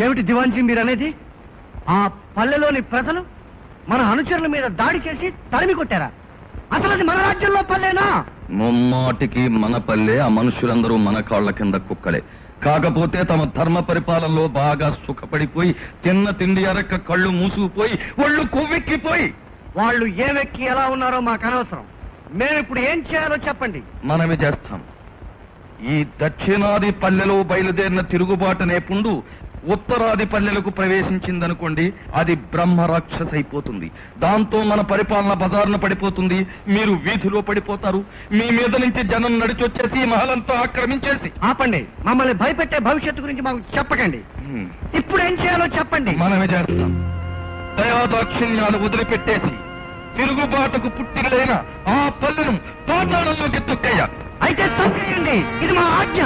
ఏమిటి దివాన్జీ మీరు అనేది? ఆ పల్లెలోని ప్రజలు మన అనుచరుల మీద దాడి చేసి తరిమి కొట్టారా? అసలు అది మన రాజ్యంలో పల్లెనా? ముమ్మాటికి మన పల్లె. ఆ మనుషులందరూ మన కాళ్ల కింద కుక్కలే. కాకపోతే తమ ధర్మ పరిపాలనలో బాగా సుఖపడిపోయి తిన్న తిండి అరక్క కళ్ళు మూసుకుపోయి ఒళ్ళు కొవ్వెక్కిపోయి వాళ్ళు ఏమెక్కి ఎలా ఉన్నారో మాకు అనవసరం. మేమిప్పుడు ఏం చేయాలో చెప్పండి. మనమే చేస్తాం. ఈ దక్షిణాది పల్లెలో బయలుదేరిన తిరుగుబాటునే పుండు ఉత్తరాది పల్లెలకు ప్రవేశించిందనుకోండి, అది బ్రహ్మ రాక్షస అయిపోతుంది. దాంతో మన పరిపాలన బజారున పడిపోతుంది. మీరు వీధిలో పడిపోతారు. మీ మీద నుంచి జనం నడిచొచ్చేసి మహలంతా ఆక్రమించేసి. ఆపండి. మమ్మల్ని భయపెట్టే భవిష్యత్తు గురించి మాకు చెప్పకండి. ఇప్పుడు ఏం చేయాలో చెప్పండి. మనమే చేస్తాం. దయాదాక్షిణ్యాలు వదిలిపెట్టేసి తిరుగుబాటుకు పుట్టిలైన ఆ పల్లెను పాతాళంలోకి తొక్కయ్య. అయితే తప్పేయండి. ఇది మా ఆజ్ఞ.